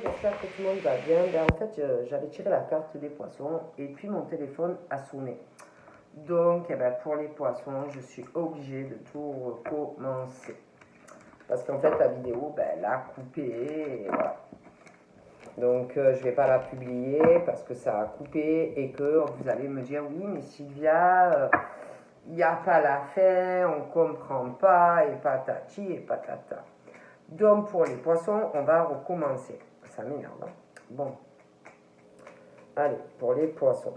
j'espère que tout le monde va bien. En fait, j'avais tiré la carte des poissons et puis mon téléphone a sonné. Donc, pour les poissons, je suis obligée de tout recommencer. Parce qu'en fait, la vidéo, elle a coupé. Et voilà. Donc, je ne vais pas la publier parce que ça a coupé et que vous allez me dire, oui, mais Sylvia, il n'y a pas la fin, on ne comprend pas, et patati et patata. Donc, pour les poissons, on va recommencer. Ça m'énerve. Hein. Bon. Allez, pour les poissons.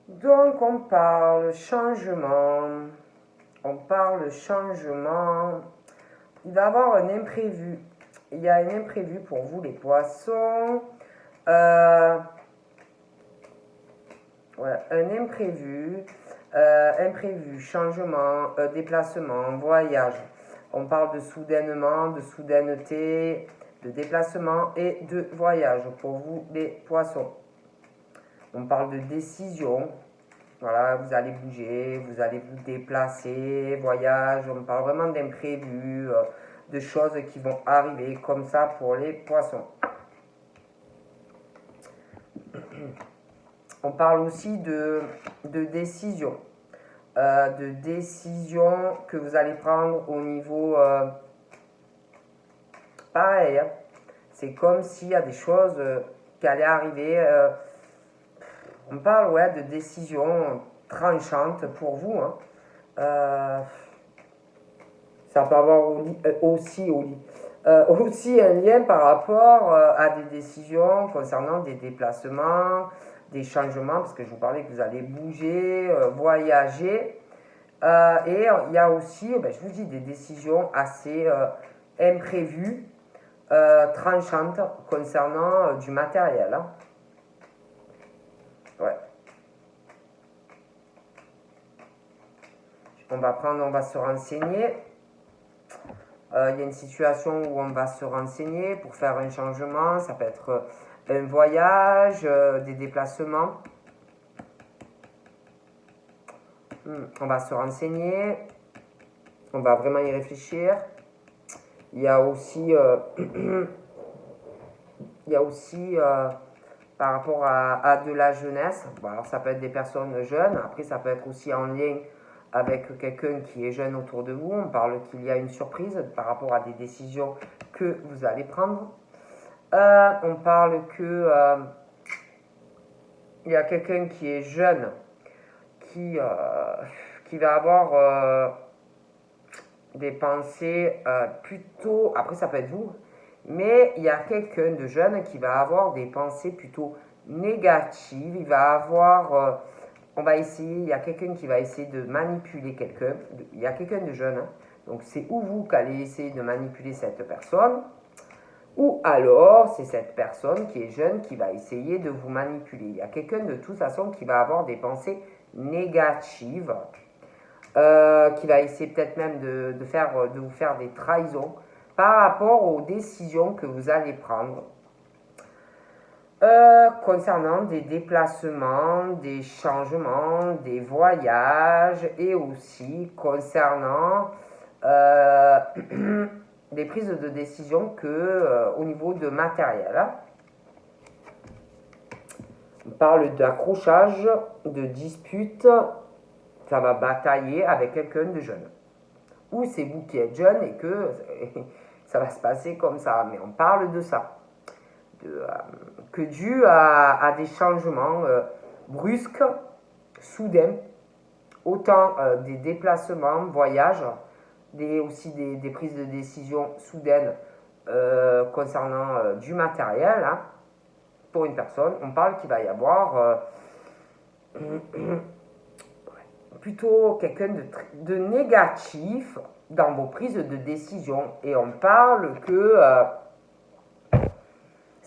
Donc, on parle changement. On parle changement. Il va y avoir un imprévu. Il y a un imprévu pour vous, les poissons. Un imprévu. Imprévu, changement, déplacement, voyage. On parle de soudainement, de soudaineté, de déplacement et de voyage pour vous, les poissons. On parle de décision. Voilà, vous allez bouger, vous allez vous déplacer, voyage. On parle vraiment d'imprévus, de choses qui vont arriver comme ça pour les poissons. On parle aussi de décision. De décision que vous allez prendre au niveau pareil. Hein. C'est comme s'il y a des choses qui allaient arriver. On parle de décision tranchante pour vous. Hein. Ça peut avoir aussi un lien par rapport à des décisions concernant des déplacements, des changements, parce que je vous parlais que vous allez bouger, voyager. Et il y a aussi, je vous dis, des décisions assez imprévues, tranchantes concernant du matériel. Hein. Ouais. On va se renseigner. Il y a une situation où on va se renseigner pour faire un changement. Ça peut être un voyage, des déplacements. On va se renseigner. On va vraiment y réfléchir. Il y a aussi, par rapport à de la jeunesse. Bon, alors ça peut être des personnes jeunes. Après, ça peut être aussi en lien avec quelqu'un qui est jeune autour de vous. On parle qu'il y a une surprise par rapport à des décisions que vous allez prendre. On parle que il y a quelqu'un qui est jeune qui va avoir des pensées plutôt... Après, ça peut être vous. Mais il y a quelqu'un de jeune qui va avoir des pensées plutôt négatives. Il va avoir... il y a quelqu'un qui va essayer de manipuler quelqu'un. Il y a quelqu'un de jeune. Hein. Donc, c'est ou vous qui allez essayer de manipuler cette personne, ou alors c'est cette personne qui est jeune qui va essayer de vous manipuler. Il y a quelqu'un de toute façon qui va avoir des pensées négatives, qui va essayer peut-être même de vous faire des trahisons par rapport aux décisions que vous allez prendre. Concernant des déplacements, des changements, des voyages et aussi concernant des prises de décision au niveau de matériel. Hein. On parle d'accrochage, de dispute, ça va batailler avec quelqu'un de jeune. Ou c'est vous qui êtes jeune et que ça va se passer comme ça, mais on parle de ça. Que dû à des changements brusques, soudains, autant des déplacements, voyages, aussi des prises de décision soudaines concernant du matériel. Hein, pour une personne, on parle qu'il va y avoir plutôt quelqu'un de négatif dans vos prises de décision. Et on parle que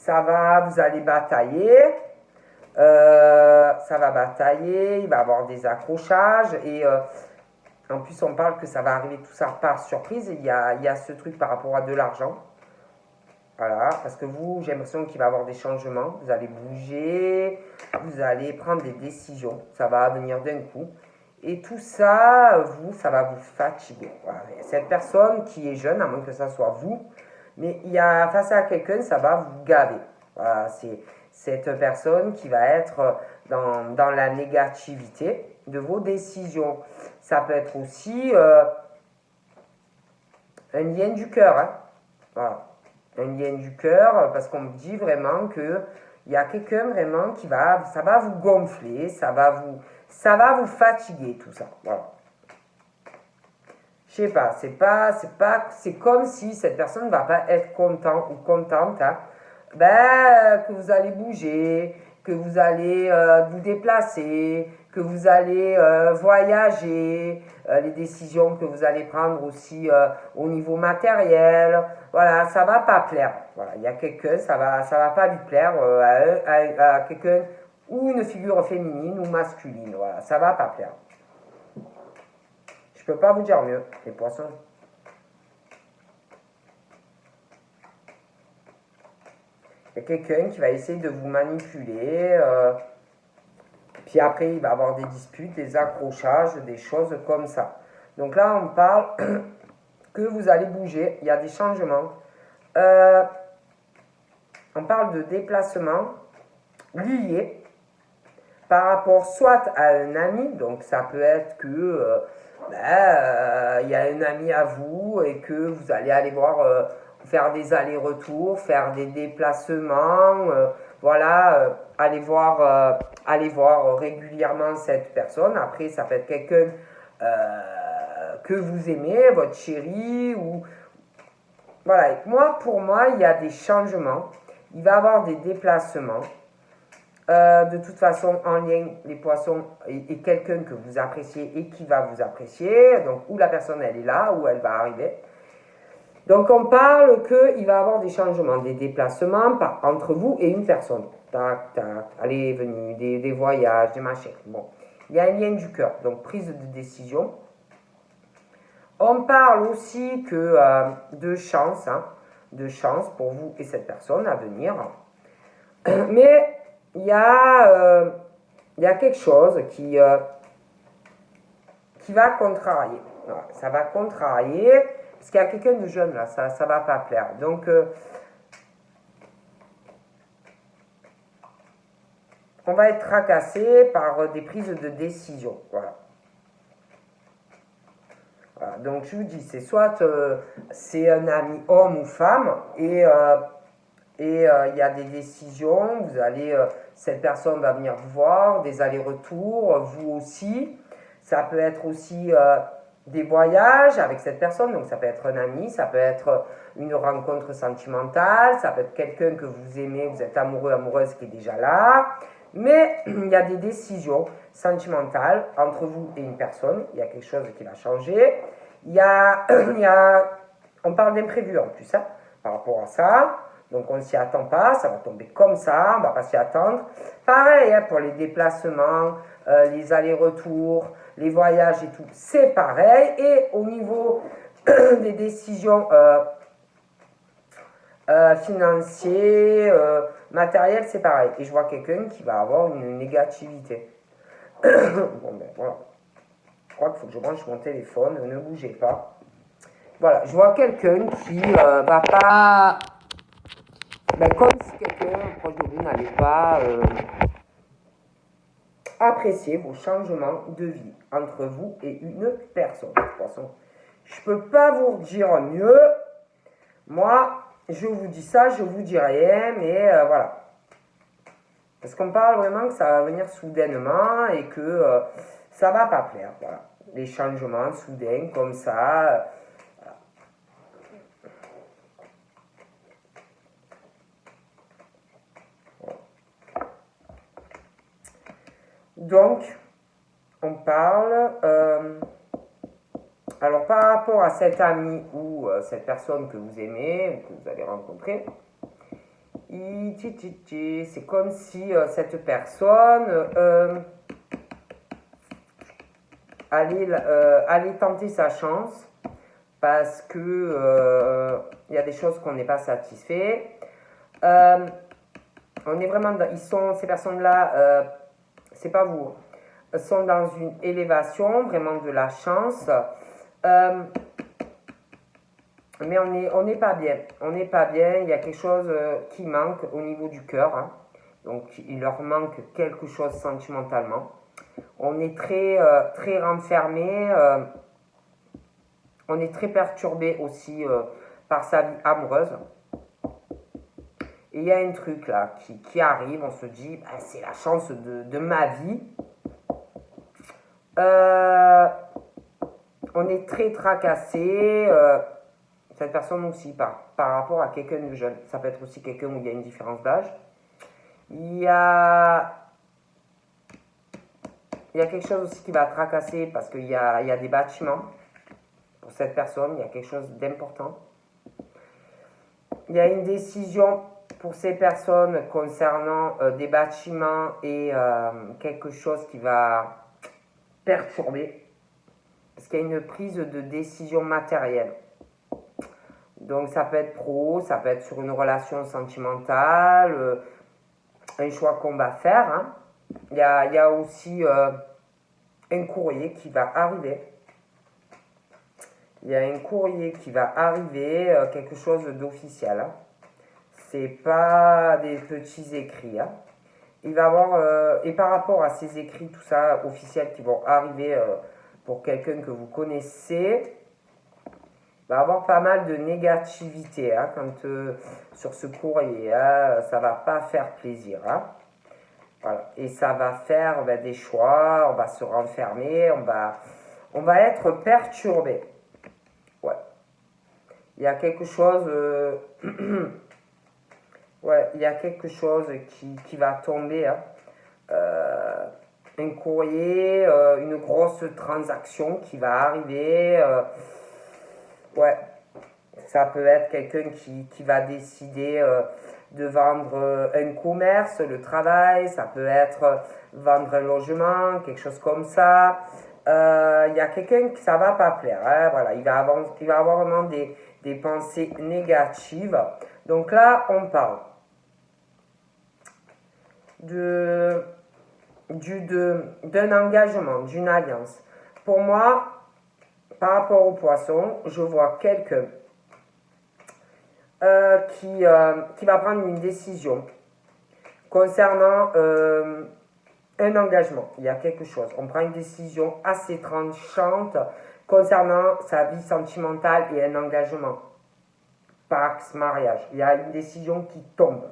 vous allez batailler, ça va batailler, il va y avoir des accrochages et en plus on parle que ça va arriver tout ça par surprise. Il y a ce truc par rapport à de l'argent. Voilà, parce que vous, j'ai l'impression qu'il va y avoir des changements, vous allez bouger, vous allez prendre des décisions, ça va venir d'un coup. Et tout ça, ça va vous fatiguer. Voilà. Cette personne qui est jeune, à moins que ça soit vous, mais il y a face à quelqu'un, ça va vous gaver. Voilà, c'est cette personne qui va être dans la négativité de vos décisions. Ça peut être aussi un lien du cœur. Hein. Voilà. Un lien du cœur, parce qu'on me dit vraiment que il y a quelqu'un vraiment ça va vous gonfler, ça va vous fatiguer tout ça. Voilà. Je sais pas, c'est comme si cette personne ne va pas être content ou contente, hein, que vous allez bouger, que vous allez vous déplacer, que vous allez voyager, les décisions que vous allez prendre aussi au niveau matériel. Voilà, ça va pas plaire. Voilà, il y a quelqu'un, ça va pas lui plaire à quelqu'un ou une figure féminine ou masculine. Voilà, ça va pas plaire. Je peux pas vous dire mieux, les poissons. Il y a quelqu'un qui va essayer de vous manipuler. Puis après, il va avoir des disputes, des accrochages, des choses comme ça. Donc là, on parle que vous allez bouger. Il y a des changements. On parle de déplacement lié par rapport soit à un ami. Donc ça peut être que il y a un ami à vous et que vous allez aller voir, faire des allers-retours, faire des déplacements, voilà, aller voir régulièrement cette personne. Après, ça peut être quelqu'un que vous aimez, votre chéri, ou voilà. Pour moi, il y a des changements. Il va y avoir des déplacements. De toute façon, en lien, les poissons et quelqu'un que vous appréciez et qui va vous apprécier, donc où la personne elle est là, où elle va arriver. Donc on parle qu'il va y avoir des changements, des déplacements entre vous et une personne. Tac, tac, allez, venue, des voyages, des machins. Bon, il y a un lien du cœur, donc prise de décision. On parle aussi que de chance, hein, de chance pour vous et cette personne à venir. Mais il y a quelque chose qui va contrarier. Voilà, ça va contrarier, parce qu'il y a quelqu'un de jeune là, ça ne va pas plaire. Donc, on va être tracassé par des prises de décision. Voilà. Voilà. Donc, je vous dis, c'est soit c'est un ami homme ou femme, et il y a des décisions, cette personne va venir vous voir, des allers-retours, vous aussi. Ça peut être aussi des voyages avec cette personne, donc ça peut être un ami, ça peut être une rencontre sentimentale, ça peut être quelqu'un que vous aimez, vous êtes amoureux, amoureuse qui est déjà là. Mais il y a des décisions sentimentales entre vous et une personne, il y a quelque chose qui va changer. On parle d'imprévu en plus, hein, par rapport à ça. Donc on ne s'y attend pas, ça va tomber comme ça, on ne va pas s'y attendre. Pareil hein, pour les déplacements, les allers-retours, les voyages et tout, c'est pareil. Et au niveau des décisions financières, matérielles, c'est pareil. Et je vois quelqu'un qui va avoir une négativité. Bon ben voilà. Je crois qu'il faut que je branche mon téléphone, ne bougez pas. Voilà, je vois quelqu'un qui va pas... comme si quelqu'un proche de vous n'allait pas apprécier vos changements de vie entre vous et une personne. De toute façon, je ne peux pas vous dire mieux. Moi, je vous dis ça, je vous dis rien, mais voilà. Parce qu'on parle vraiment que ça va venir soudainement et que ça va pas plaire. Voilà. Les changements soudains comme ça... Donc, on parle, alors par rapport à cet ami ou cette personne que vous aimez, ou que vous allez rencontrer, c'est comme si cette personne allait tenter sa chance parce que il y a des choses qu'on n'est pas satisfait. On est vraiment ces personnes-là, c'est pas vous. sont dans une élévation, vraiment de la chance. Mais on n'est pas bien. On n'est pas bien. Il y a quelque chose qui manque au niveau du cœur. Hein. Donc, il leur manque quelque chose sentimentalement. On est très renfermé. On est très perturbé aussi par sa vie amoureuse. Et il y a un truc là qui arrive. On se dit, bah, c'est la chance de ma vie. On est très tracassé. Cette personne aussi par rapport à quelqu'un de jeune. Ça peut être aussi quelqu'un où il y a une différence d'âge. Il y a quelque chose aussi qui va tracasser parce qu'il y a des bâtiments. Pour cette personne, il y a quelque chose d'important. Il y a une décision pour ces personnes concernant des bâtiments et quelque chose qui va perturber. Parce qu'il y a une prise de décision matérielle. Donc ça peut être pro, ça peut être sur une relation sentimentale, un choix qu'on va faire. Hein. Il y a aussi un courrier qui va arriver. Il y a un courrier qui va arriver, quelque chose d'officiel. Hein. C'est pas des petits écrits. Hein. Il va y avoir, et par rapport à ces écrits, tout ça, officiels qui vont arriver pour quelqu'un que vous connaissez, il va y avoir pas mal de négativité hein, quand, sur ce courrier. Hein, ça va pas faire plaisir. Hein. Voilà. Et ça va faire des choix, on va se renfermer, on va être perturbé. Ouais. Il y a quelque chose, ouais, il y a quelque chose qui va tomber. Hein. Un courrier, une grosse transaction qui va arriver. Ouais, ça peut être quelqu'un qui va décider de vendre un commerce, le travail, ça peut être vendre un logement, quelque chose comme ça. Il y a quelqu'un qui ça va pas plaire. Hein, voilà, il va avoir vraiment des pensées négatives. Donc là, on parle d'un engagement, d'une alliance. Pour moi, par rapport au poisson, je vois quelqu'un qui va prendre une décision concernant un engagement. Il y a quelque chose. On prend une décision assez tranchante concernant sa vie sentimentale et un engagement. Pax, mariage. Il y a une décision qui tombe.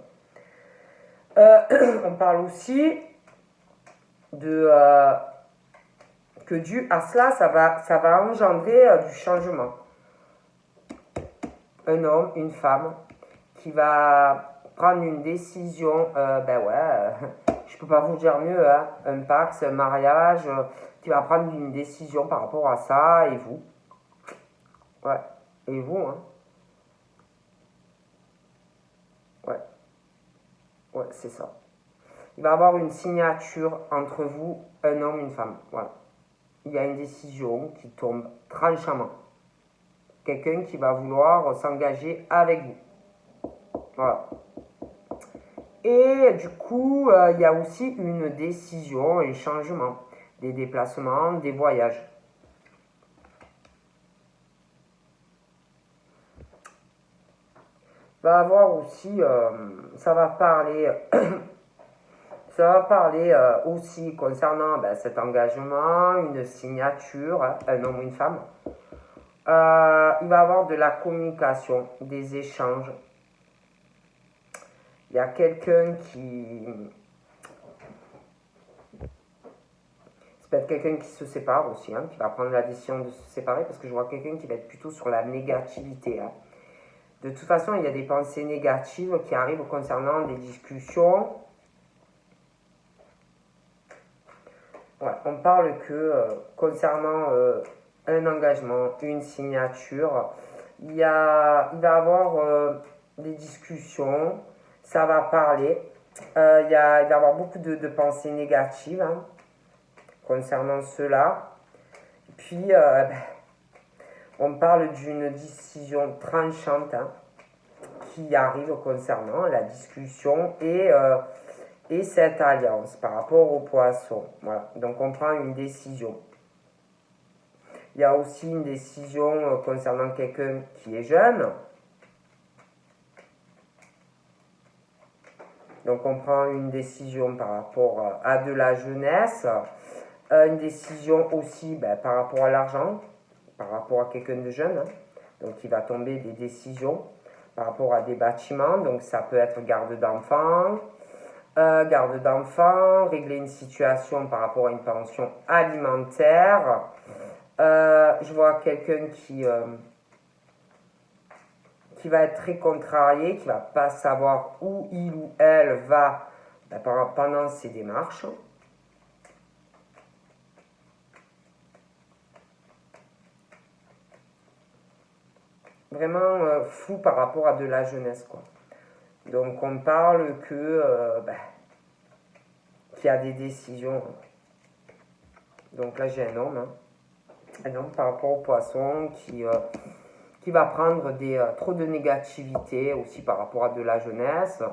On parle aussi que dû à cela, ça va engendrer du changement. Un homme, une femme qui va prendre une décision, je peux pas vous dire mieux, hein, un pax, un mariage, qui va prendre une décision par rapport à ça, et vous. Ouais, et vous, hein. Ouais, c'est ça. Il va y avoir une signature entre vous, un homme, une femme. Voilà. Il y a une décision qui tombe tranchamment. Quelqu'un qui va vouloir s'engager avec vous. Voilà. Et du coup, il y a aussi une décision, un changement, des déplacements, des voyages. Il va y avoir aussi, ça va parler aussi concernant cet engagement, une signature, un homme ou une femme. Il va y avoir de la communication, des échanges. Il y a quelqu'un qui... Ça peut être quelqu'un qui se sépare aussi, hein, qui va prendre la décision de se séparer, parce que je vois quelqu'un qui va être plutôt sur la négativité. Hein. De toute façon, il y a des pensées négatives qui arrivent concernant des discussions. Ouais, on parle que concernant un engagement, une signature, il va y avoir des discussions, ça va parler, il va y avoir beaucoup de pensées négatives hein, concernant cela. Puis, on parle d'une décision tranchante hein, qui arrive concernant la discussion et et cette alliance par rapport au poisson. Voilà, donc on prend une décision. Il y a aussi une décision concernant quelqu'un qui est jeune. Donc on prend une décision par rapport à de la jeunesse. Une décision aussi par rapport à l'argent, par rapport à quelqu'un de jeune. Donc il va tomber des décisions par rapport à des bâtiments. Donc ça peut être garde d'enfants, régler une situation par rapport à une pension alimentaire. Je vois quelqu'un qui va être très contrarié, qui va pas savoir où il ou elle va pendant ses démarches. Vraiment fou par rapport à de la jeunesse, quoi. Donc on parle qu'il y a des décisions. Donc là j'ai un homme, un homme par rapport au poisson qui va prendre trop de négativité aussi par rapport à de la jeunesse.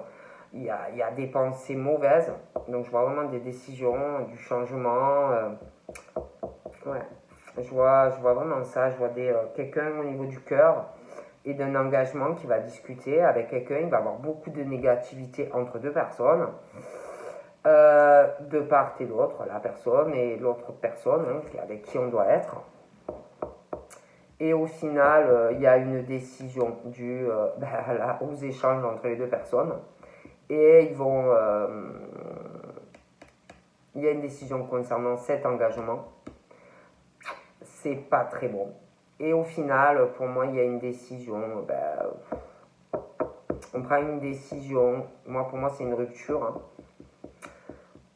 Il y a des pensées mauvaises. Donc je vois vraiment des décisions, du changement. Ouais. Je vois vraiment ça. Je vois quelqu'un au niveau du cœur et d'un engagement qui va discuter avec quelqu'un. Il va avoir beaucoup de négativité entre deux personnes. De part et d'autre, la personne et l'autre personne avec qui on doit être. Et au final, il y a une décision due aux échanges entre les deux personnes. Et il y a une décision concernant cet engagement. C'est pas très bon. Et au final, pour moi, il y a une décision. On prend une décision. Pour moi, c'est une rupture.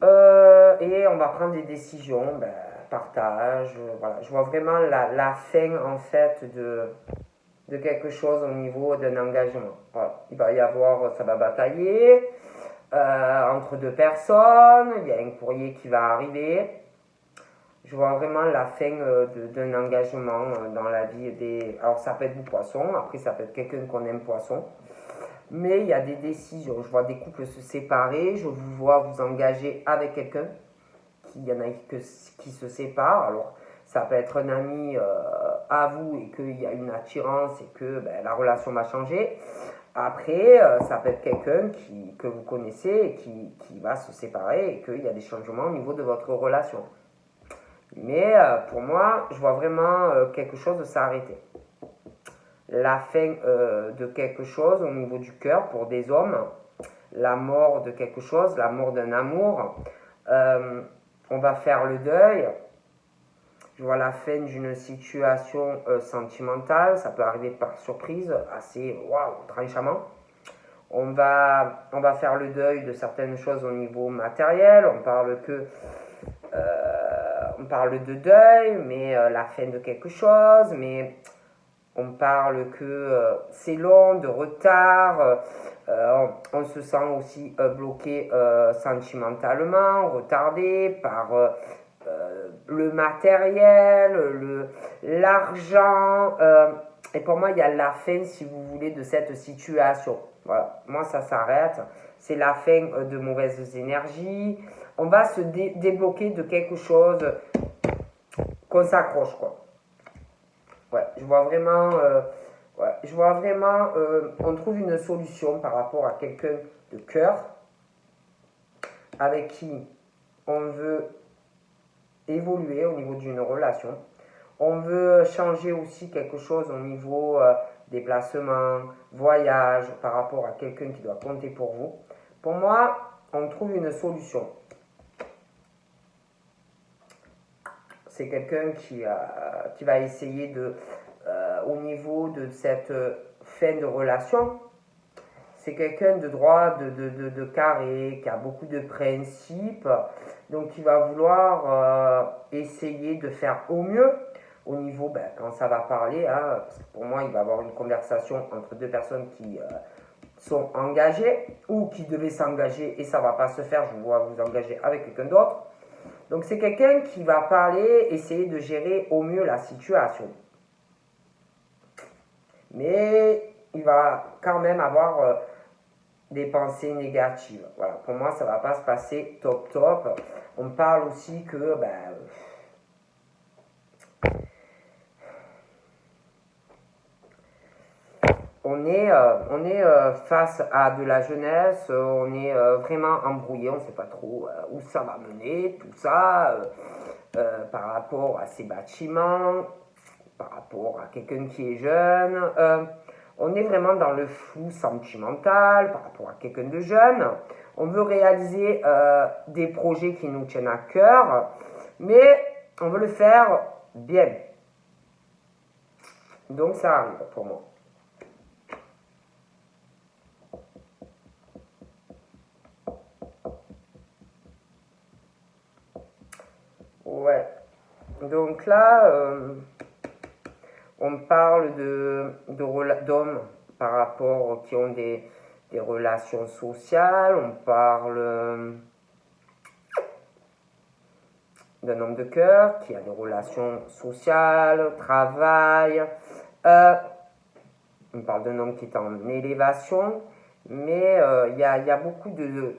Et on va prendre des décisions. Partage. Voilà. Je vois vraiment la fin, en fait, de quelque chose au niveau d'un engagement. Voilà. Il va y avoir, ça va batailler entre deux personnes, il y a un courrier qui va arriver. Je vois vraiment la fin d'un engagement dans la vie des... Alors ça peut être du poisson, après ça peut être quelqu'un qu'on aime poisson. Mais il y a des décisions, je vois des couples se séparer, je vous vois vous engager avec quelqu'un. Il y en a qui se séparent, alors ça peut être un ami à vous et qu'il y a une attirance et que la relation va changer. Après, ça peut être quelqu'un que vous connaissez et qui va se séparer et qu'il y a des changements au niveau de votre relation. Mais pour moi, je vois vraiment quelque chose s'arrêter. La fin de quelque chose au niveau du cœur pour des hommes, la mort de quelque chose, la mort d'un amour. On va faire le deuil. Je vois la fin d'une situation sentimentale, ça peut arriver par surprise, assez tranchamment. On va faire le deuil de certaines choses au niveau matériel, on parle de deuil, mais la fin de quelque chose, mais on parle que c'est long, de retard, on se sent aussi bloqué sentimentalement, retardé par le matériel, l'argent. Et pour moi, il y a la fin, si vous voulez, de cette situation. Voilà, moi, ça s'arrête. C'est la fin de mauvaises énergies. On va se débloquer de quelque chose qu'on s'accroche, quoi. Ouais, je vois vraiment... on trouve une solution par rapport à quelqu'un de cœur avec qui on veut évoluer au niveau d'une relation. On veut changer aussi quelque chose au niveau déplacement, voyage, par rapport à quelqu'un qui doit compter pour vous. Pour moi, on trouve une solution. C'est quelqu'un qui va essayer au niveau de cette fin de relation, c'est quelqu'un de droit, de carré, qui a beaucoup de principes, donc il va vouloir essayer de faire au mieux au niveau, quand ça va parler, parce que pour moi il va y avoir une conversation entre deux personnes qui sont engagées ou qui devaient s'engager et ça ne va pas se faire, je vous vois vous engager avec quelqu'un d'autre. Donc c'est quelqu'un qui va parler, essayer de gérer au mieux la situation. Mais il va quand même avoir des pensées négatives. Voilà, pour moi, ça ne va pas se passer top top. On parle aussi que on est face à de la jeunesse, on est vraiment embrouillé, on ne sait pas trop où ça va mener, tout ça, par rapport à ces bâtiments, par rapport à quelqu'un qui est jeune. On est vraiment dans le flou sentimental par rapport à quelqu'un de jeune. On veut réaliser des projets qui nous tiennent à cœur, mais on veut le faire bien. Donc ça arrive pour moi. Ouais. Donc là, on parle d'hommes par rapport qui ont des relations sociales. On parle d'un homme de cœur qui a des relations sociales, travail. On parle d'un homme qui est en élévation, mais il y a beaucoup de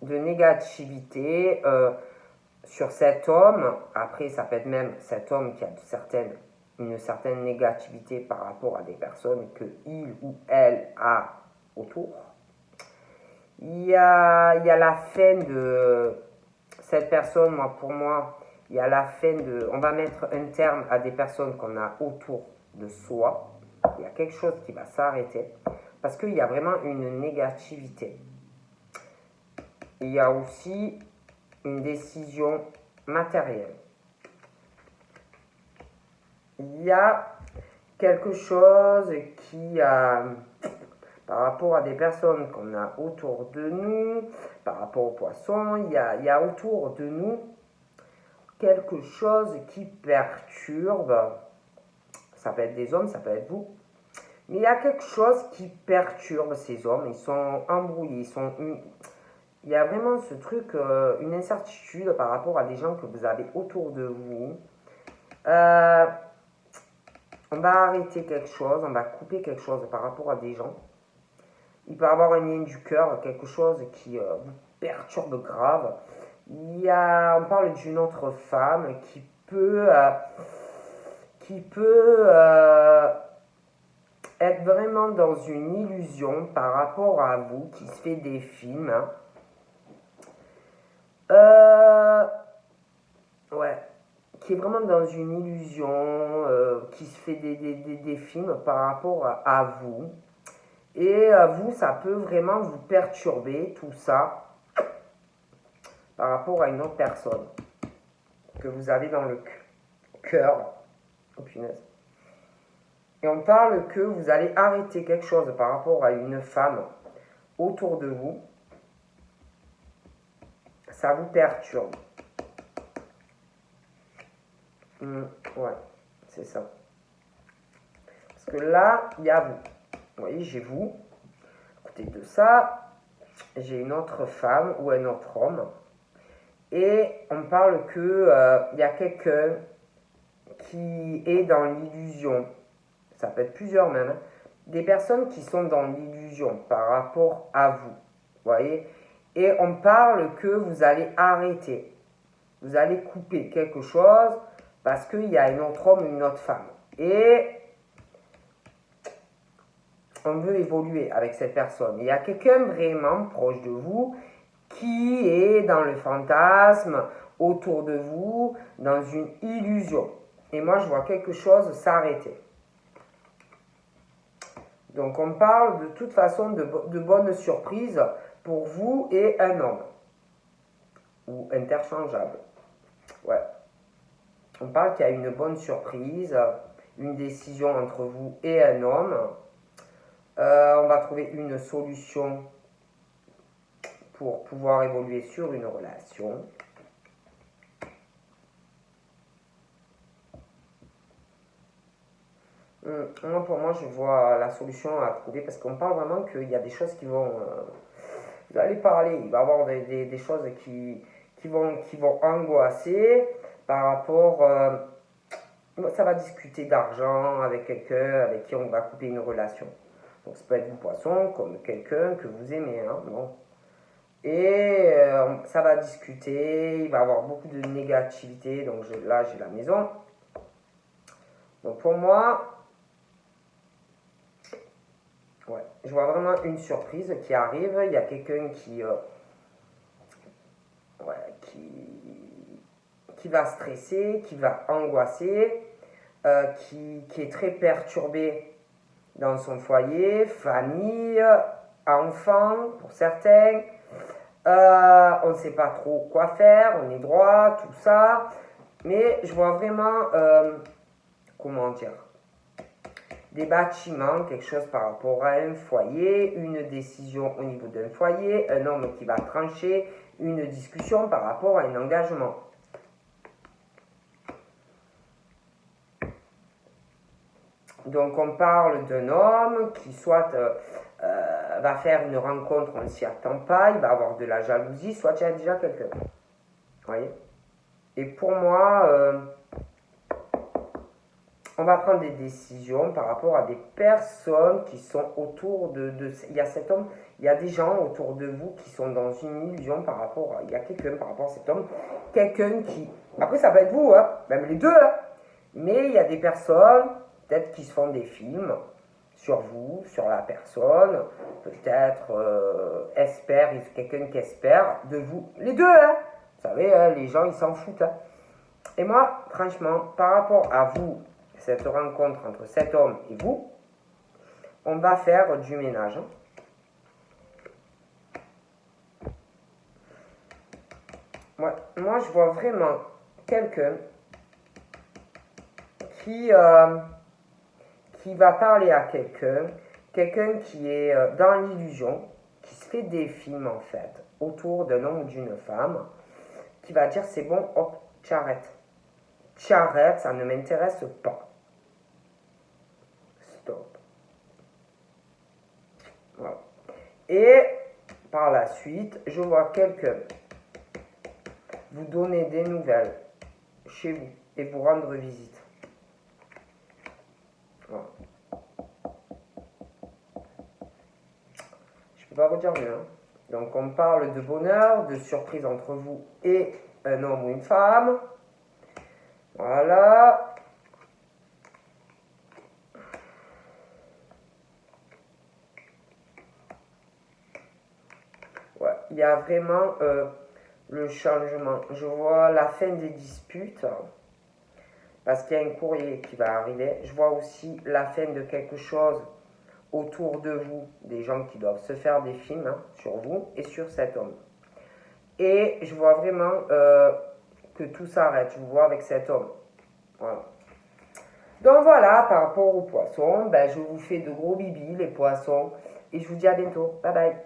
négativité sur cet homme. Après, ça peut être même cet homme qui a une certaine négativité par rapport à des personnes que il ou elle a autour. Il y a la fin de cette personne, pour moi, il y a la fin de... On va mettre un terme à des personnes qu'on a autour de soi. Il y a quelque chose qui va s'arrêter parce qu'il y a vraiment une négativité. Il y a aussi une décision matérielle. Il y a quelque chose qui a, par rapport à des personnes qu'on a autour de nous, par rapport aux poissons, il y a autour de nous quelque chose qui perturbe. Ça peut être des hommes, ça peut être vous. Mais il y a quelque chose qui perturbe ces hommes. Ils sont embrouillés, il y a vraiment ce truc, une incertitude par rapport à des gens que vous avez autour de vous. On va arrêter quelque chose, on va couper quelque chose par rapport à des gens. Il peut y avoir un lien du cœur, quelque chose qui vous perturbe grave. On parle d'une autre femme qui peut être vraiment dans une illusion par rapport à vous, qui se fait des films. Ouais, qui est vraiment dans une illusion, qui se fait des films par rapport à vous. Et vous, ça peut vraiment vous perturber, tout ça, par rapport à une autre personne que vous avez dans le cœur. Oh punaise. Et on parle que vous allez arrêter quelque chose par rapport à une femme autour de vous. Ça vous perturbe. Ouais, c'est ça. Parce que là, il y a vous. Vous voyez, j'ai vous. À côté de ça, j'ai une autre femme ou un autre homme. Et on parle que y a quelqu'un qui est dans l'illusion. Ça peut être plusieurs même. Des personnes qui sont dans l'illusion par rapport à vous. Vous voyez? Et on parle que vous allez arrêter. Vous allez couper quelque chose parce qu'il y a un autre homme ou une autre femme. Et on veut évoluer avec cette personne. Il y a quelqu'un vraiment proche de vous qui est dans le fantasme, autour de vous, dans une illusion. Et moi, je vois quelque chose s'arrêter. Donc, on parle de toute façon de bonnes surprises pour vous et un homme. Ou interchangeable. Ouais. On parle qu'il y a une bonne surprise, une décision entre vous et un homme. On va trouver une solution pour pouvoir évoluer sur une relation. Pour moi, je vois la solution à trouver parce qu'on parle vraiment qu'il y a des choses qui vont... vous allez parler, il va y avoir des choses qui vont angoisser par rapport... ça va discuter d'argent avec quelqu'un avec qui on va couper une relation. Donc ça peut être vous poisson comme quelqu'un que vous aimez. Hein, bon. Et ça va discuter, il va y avoir beaucoup de négativité. Donc là j'ai la maison. Donc pour moi, ouais, je vois vraiment une surprise qui arrive. Il y a quelqu'un ouais, qui va stresser, qui va angoisser, qui est très perturbé dans son foyer, famille, enfants pour certains. On ne sait pas trop quoi faire, on est droit, tout ça. Mais je vois vraiment, comment dire, des bâtiments, quelque chose par rapport à un foyer, une décision au niveau d'un foyer, un homme qui va trancher, une discussion par rapport à un engagement. Donc on parle d'un homme qui soit va faire une rencontre, on ne s'y attend pas, il va avoir de la jalousie, soit il y a déjà quelqu'un. Vous voyez? Et pour moi, on va prendre des décisions par rapport à des personnes qui sont autour il y a cet homme, il y a des gens autour de vous qui sont dans une illusion par rapport à, il y a quelqu'un par rapport à cet homme, quelqu'un qui, après ça peut être vous, hein, même les deux, hein, mais il y a des personnes, peut-être qui se font des films sur vous, sur la personne, peut-être espère, quelqu'un qui espère de vous, les deux, hein, vous savez, hein, les gens ils s'en foutent, hein. Et moi, franchement, par rapport à vous, cette rencontre entre cet homme et vous, on va faire du ménage. Moi, je vois vraiment quelqu'un qui va parler à quelqu'un qui est dans l'illusion, qui se fait des films en fait, autour d'un homme ou d'une femme, qui va dire c'est bon, hop, tu arrêtes. Tu arrêtes, ça ne m'intéresse pas. Stop. Voilà. Et par la suite, je vois quelqu'un vous donner des nouvelles chez vous et vous rendre visite. Voilà. Je ne peux pas vous dire mieux. Hein. Donc on parle de bonheur, de surprise entre vous et un homme ou une femme. Voilà. Ouais, il y a vraiment le changement. Je vois la fin des disputes parce qu'il y a un courrier qui va arriver. Je vois aussi la fin de quelque chose autour de vous, des gens qui doivent se faire des films hein, sur vous et sur cet homme. Et je vois vraiment que tout s'arrête. Je vous vois avec cet homme. Voilà. Donc voilà, par rapport aux poissons, ben, je vous fais de gros bibis, les poissons. Et je vous dis à bientôt. Bye bye.